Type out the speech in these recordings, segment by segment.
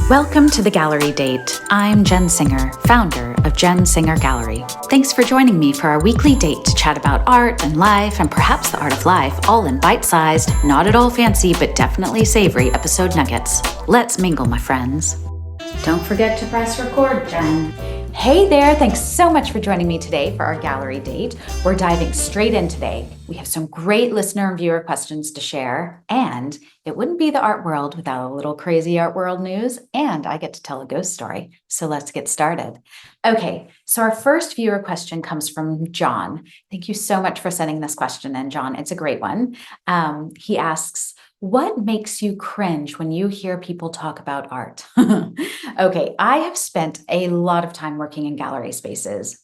Welcome to the Gallery Date. I'm Jenn Singer, founder of Jenn Singer Gallery. Thanks for joining me for our weekly date to chat about art and life and perhaps the art of life, all in bite-sized, not at all fancy, but definitely savory episode nuggets. Let's mingle, my friends. Don't forget to press record, Jen. Hey there, thanks so much for joining me today for our gallery date. We're diving straight in today. We have some great listener and viewer questions to share, and it wouldn't be the art world without a little crazy art world news, and I get to tell a ghost story. So let's get started. Okay, so our first viewer question comes from John. Thank you so much for sending this question in, John. It's a great one. He asks, what makes you cringe when you hear people talk about art? Okay, I have spent a lot of time working in gallery spaces,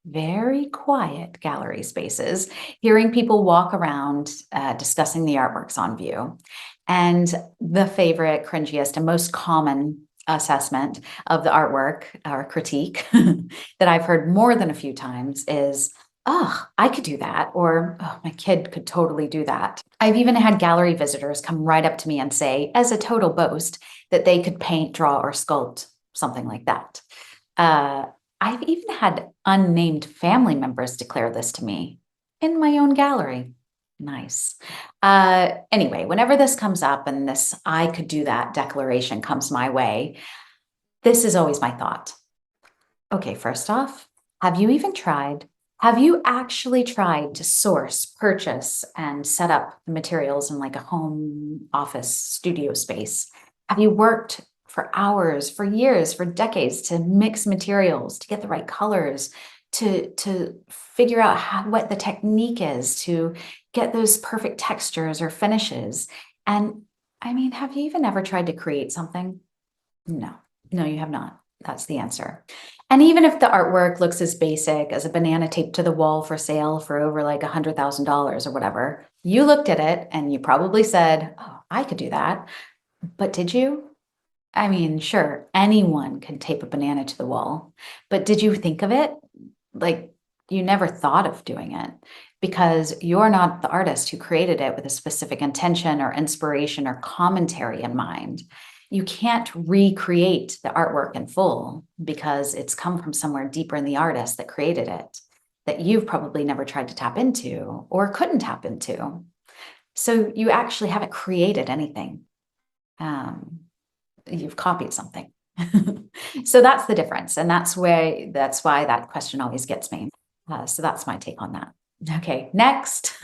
very quiet gallery spaces, hearing people walk around discussing the artworks on view. And the favorite, cringiest, and most common assessment of the artwork or critique that I've heard more than a few times is, oh, I could do that, or oh, my kid could totally do that. I've even had gallery visitors come right up to me and say, as a total boast, that they could paint, draw, or sculpt, something like that. I've even had unnamed family members declare this to me in my own gallery. Nice. Anyway, whenever this comes up and this I could do that declaration comes my way, this is always my thought. Okay, first off, have you even tried? Have you actually tried to source, purchase, and set up the materials in like a home office studio space? Have you worked for hours, for years, for decades to mix materials, to get the right colors, to figure out what the technique is, to get those perfect textures or finishes? And I mean, have you even ever tried to create something? No, you have not. That's the answer. And even if the artwork looks as basic as a banana taped to the wall for sale for over like $100,000 or whatever, you looked at it and you probably said, oh, I could do that. But did you? I mean, sure, anyone can tape a banana to the wall, but did you think of it? Like, you never thought of doing it because you're not the artist who created it with a specific intention or inspiration or commentary in mind. You can't recreate the artwork in full because it's come from somewhere deeper in the artist that created it that you've probably never tried to tap into or couldn't tap into. So you actually haven't created anything. You've copied something. So that's the difference. And that's why that question always gets me. So that's my take on that. Okay, next.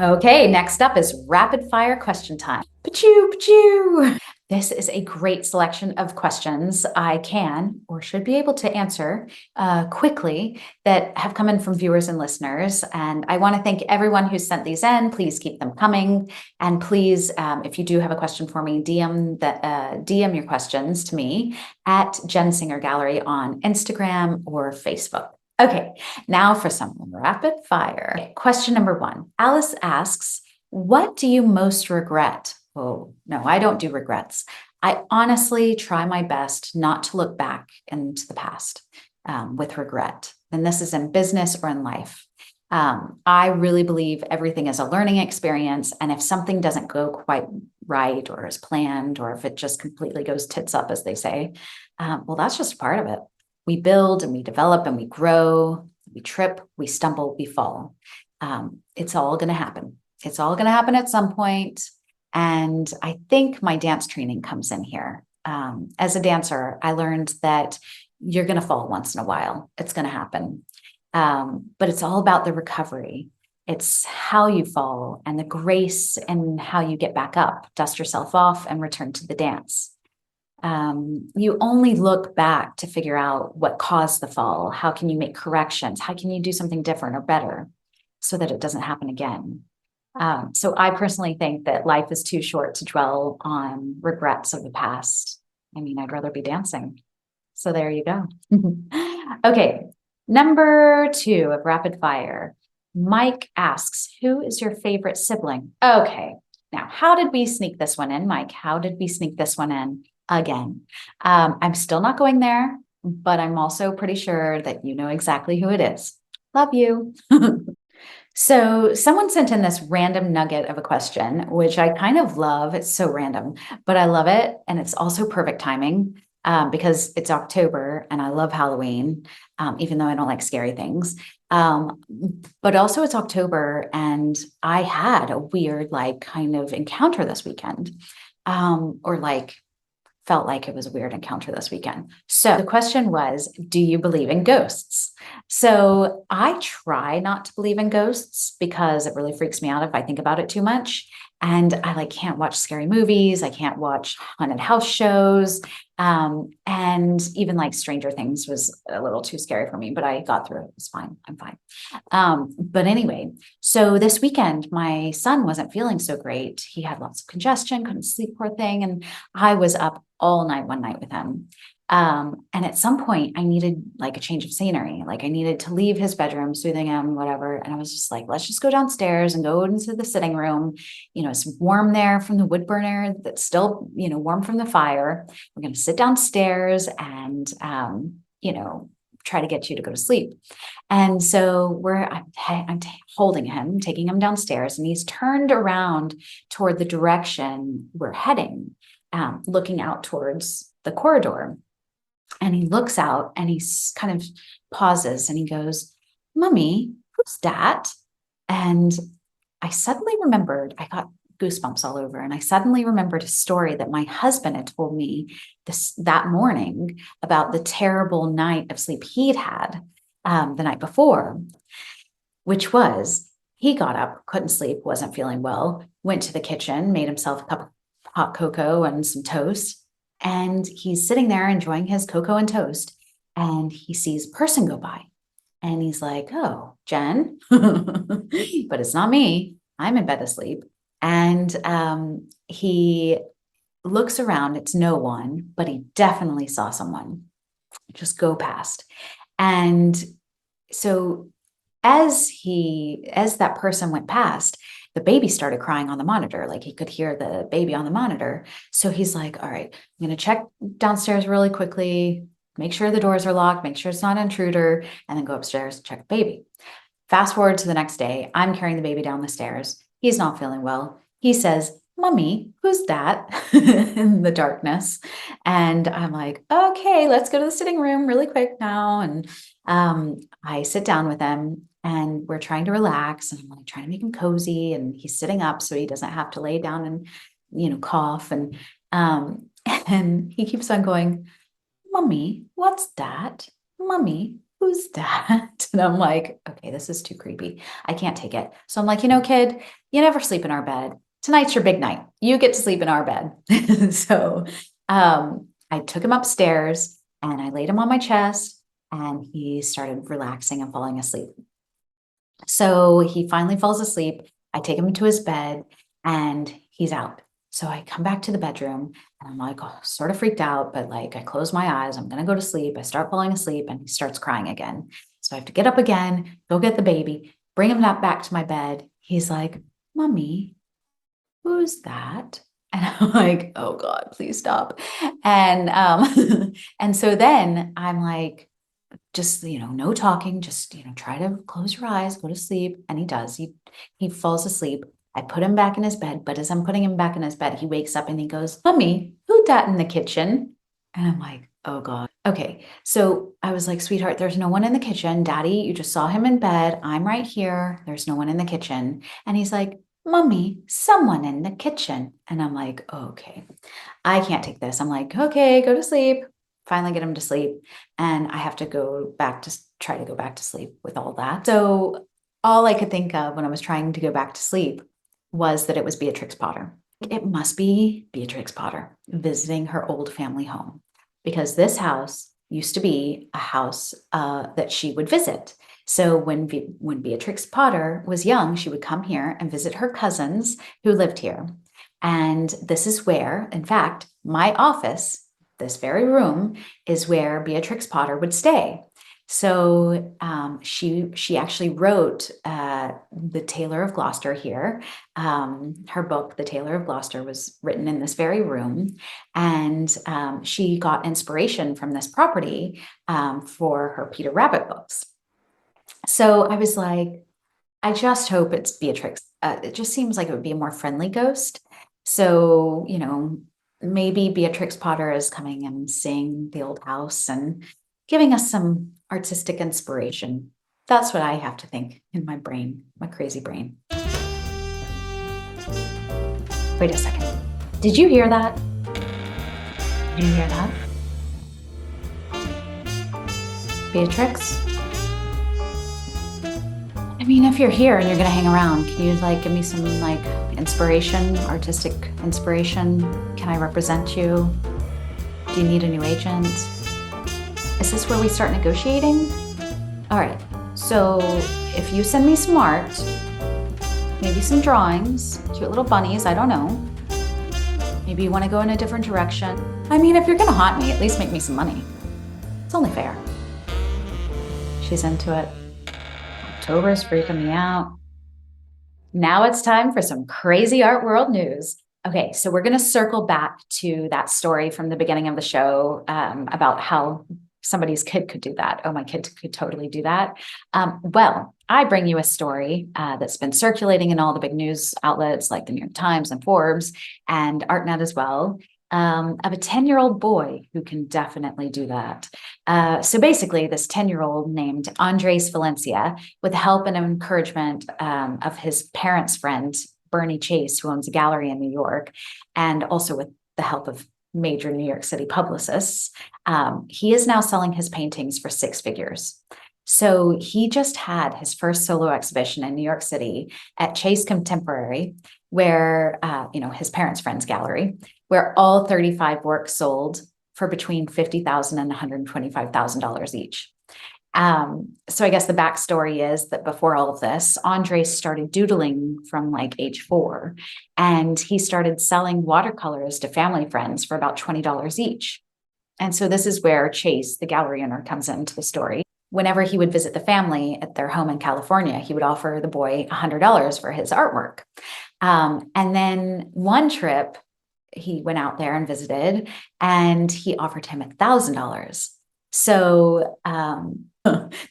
Okay, next up is rapid fire question time. Pachoo. This is a great selection of questions I can or should be able to answer quickly that have come in from viewers and listeners. And I want to thank everyone who sent these in. Please keep them coming. And please, if you do have a question for me, DM your questions to me at Jenn Singer Gallery on Instagram or Facebook. Okay, now for some rapid fire. Okay, question number 1. Alice asks, what do you most regret? Oh, no, I don't do regrets. I honestly try my best not to look back into the past with regret. And this is in business or in life. I really believe everything is a learning experience. And if something doesn't go quite right or as planned, or if it just completely goes tits up, as they say, well, that's just part of it. We build and we develop and we grow, we trip, we stumble, we fall. It's all going to happen. It's all going to happen at some point. And I think my dance training comes in here. As a dancer, I learned that you're going to fall once in a while. It's going to happen. But it's all about the recovery. It's how you fall and the grace and how you get back up, dust yourself off and return to the dance. You only look back to figure out what caused the fall. How can you make corrections? How can you do something different or better so that it doesn't happen again? So I personally think that life is too short to dwell on regrets of the past. I mean, I'd rather be dancing. So there you go. Okay, number 2 of rapid fire. Mike asks, who is your favorite sibling? Okay, now how did we sneak this one in, Mike? How did we sneak this one in again? I'm still not going there, but I'm also pretty sure that you know exactly who it is. Love you. So someone sent in this random nugget of a question, which I kind of love. It's so random, but I love it. And it's also perfect timing because it's October and I love Halloween, even though I don't like scary things. Um, but also it's October and I had a weird, like, kind of encounter this weekend, or like felt like it was a weird encounter this weekend. So the question was, do you believe in ghosts? So I try not to believe in ghosts because it really freaks me out if I think about it too much. And I like can't watch scary movies. I can't watch haunted house shows. And even like Stranger Things was a little too scary for me, but I got through it. It's fine. I'm fine. But anyway, so this weekend, my son wasn't feeling so great. He had lots of congestion, couldn't sleep, poor thing. And I was up all night one night with him. And at some point, I needed like a change of scenery. Like I needed to leave his bedroom, soothing him, whatever. And I was just like, let's just go downstairs and go into the sitting room. You know, it's warm there from the wood burner that's still, you know, warm from the fire. We're going to sit downstairs and, you know, try to get you to go to sleep. And so I'm holding him, taking him downstairs, and he's turned around toward the direction we're heading, looking out towards the corridor. And he looks out and he's kind of pauses and he goes, Mommy, who's that? And I suddenly remembered, I got goosebumps all over. And I suddenly remembered a story that my husband had told me that morning about the terrible night of sleep he'd had the night before, which was he got up, couldn't sleep, wasn't feeling well, went to the kitchen, made himself a cup of hot cocoa and some toast. And he's sitting there enjoying his cocoa and toast. And he sees a person go by. And he's like, oh, Jenn, but it's not me. I'm in bed asleep. And he looks around. It's no one, but he definitely saw someone just go past. And so as that person went past, the baby started crying on the monitor. Like he could hear the baby on the monitor. So he's like, all right, I'm going to check downstairs really quickly, make sure the doors are locked, make sure it's not an intruder, and then go upstairs and check the baby. Fast forward to the next day, I'm carrying the baby down the stairs. He's not feeling well. He says, Mommy, who's that? In the darkness. And I'm like, okay, let's go to the sitting room really quick now. And I sit down with him and we're trying to relax and I'm like trying to make him cozy and he's sitting up so he doesn't have to lay down and, you know, cough. And he keeps on going, Mommy, what's that? Mommy, who's that? And I'm like, okay, this is too creepy. I can't take it. So I'm like, you know, kid, you never sleep in our bed. Tonight's your big night. You get to sleep in our bed. So I took him upstairs and I laid him on my chest and he started relaxing and falling asleep. So he finally falls asleep. I take him to his bed and he's out. So I come back to the bedroom and I'm like, oh, sort of freaked out, but like I close my eyes, I'm going to go to sleep. I start falling asleep and he starts crying again. So I have to get up again, go get the baby, bring him back to my bed. He's like, Mommy, who's that? And I'm like, oh God, please stop. And and so then I'm like, just, you know, no talking, just, you know, try to close your eyes, go to sleep. And he does. He falls asleep. I put him back in his bed, but as I'm putting him back in his bed, he wakes up and he goes, Mommy, who dat in the kitchen? And I'm like, oh God. Okay. So I was like, sweetheart, there's no one in the kitchen. Daddy, you just saw him in bed. I'm right here. There's no one in the kitchen. And he's like, Mommy, someone in the kitchen. And I'm like, okay, I can't take this. I'm like, okay, go to sleep. Finally get him to sleep. And I have to try to go back to sleep with all that. So all I could think of when I was trying to go back to sleep was that it was Beatrix Potter. It must be Beatrix Potter visiting her old family home because this house used to be a house that she would visit. So when Beatrix Potter was young, she would come here and visit her cousins who lived here. And this is where, in fact, my office, this very room, is where Beatrix Potter would stay. So she actually wrote the Tailor of Gloucester here. Her book, The Tailor of Gloucester, was written in this very room, and she got inspiration from this property for her Peter Rabbit books. So I was like, I just hope it's Beatrix. It just seems like it would be a more friendly ghost. So, maybe Beatrix Potter is coming and seeing the old house and giving us some artistic inspiration. That's what I have to think in my brain, my crazy brain. Wait a second. Did you hear that? Did you hear that? Beatrix? I mean, if you're here and you're gonna hang around, can you give me some inspiration, artistic inspiration? Can I represent you? Do you need a new agent? Is this where we start negotiating? All right, so if you send me some art, maybe some drawings, cute little bunnies, I don't know. Maybe you wanna go in a different direction. I mean, if you're gonna haunt me, at least make me some money. It's only fair. She's into it. October's freaking me out. Now it's time for some crazy art world news. Okay, so we're going to circle back to that story from the beginning of the show about how somebody's kid could do that. Oh, my kid could totally do that. Well, I bring you a story that's been circulating in all the big news outlets like the New York Times and Forbes and ArtNet as well. Of a 10-year-old boy who can definitely do that. So basically, this 10-year-old named Andres Valencia, with the help and encouragement of his parents' friend, Bernie Chase, who owns a gallery in New York, and also with the help of major New York City publicists, he is now selling his paintings for six figures. So he just had his first solo exhibition in New York City at Chase Contemporary, where, his parents' friend's gallery, where all 35 works sold for between $50,000 and $125,000 each. So I guess the backstory is that before all of this, Andres started doodling from age 4, and he started selling watercolors to family friends for about $20 each. And so this is where Chase, the gallery owner, comes into the story. Whenever he would visit the family at their home in California, he would offer the boy $100 for his artwork. And then one trip, he went out there and visited, and he offered him $1,000. So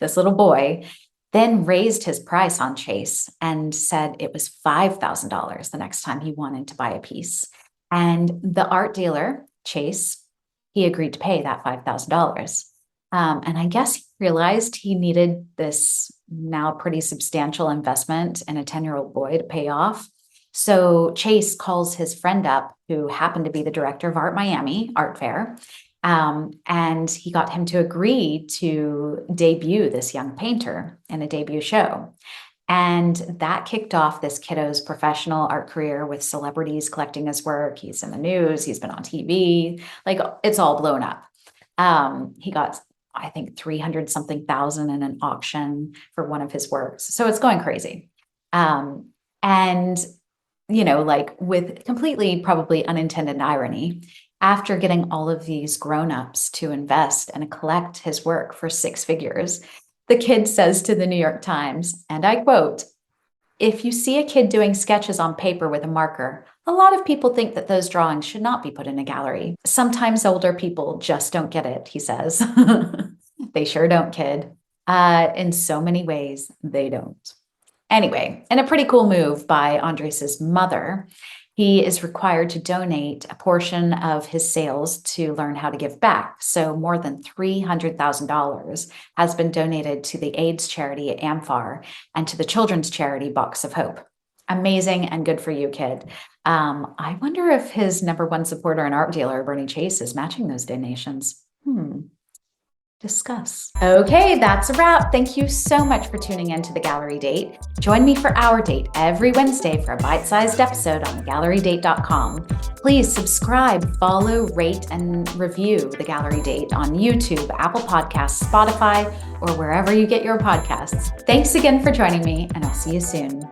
this little boy then raised his price on Chase and said it was $5,000 the next time he wanted to buy a piece. And the art dealer, Chase, he agreed to pay that $5,000. And I guess he realized he needed this now pretty substantial investment in a 10-year-old boy to pay off. So Chase calls his friend up, who happened to be the director of Art Miami Art Fair, and he got him to agree to debut this young painter in a debut show. And that kicked off this kiddo's professional art career with celebrities collecting his work. He's in the news, he's been on TV, it's all blown up. He got, I think, 300 something thousand in an auction for one of his works. So it's going crazy. And with completely probably unintended irony, after getting all of these grown-ups to invest and collect his work for six figures, the kid says to the New York Times, and I quote, "If you see a kid doing sketches on paper with a marker, a lot of people think that those drawings should not be put in a gallery. Sometimes older people just don't get it," he says. They sure don't, kid. In so many ways, they don't. Anyway, in a pretty cool move by Andres's mother, he is required to donate a portion of his sales to learn how to give back. So more than $300,000 has been donated to the AIDS charity AMFAR and to the children's charity Box of Hope. Amazing and good for you, kid. I wonder if his number one supporter and art dealer, Bernie Chase, is matching those donations. Discuss. Okay, that's a wrap. Thank you so much for tuning in to The Gallery Date. Join me for Our Date every Wednesday for a bite-sized episode on thegallerydate.com. Please subscribe, follow, rate, and review The Gallery Date on YouTube, Apple Podcasts, Spotify, or wherever you get your podcasts. Thanks again for joining me, and I'll see you soon.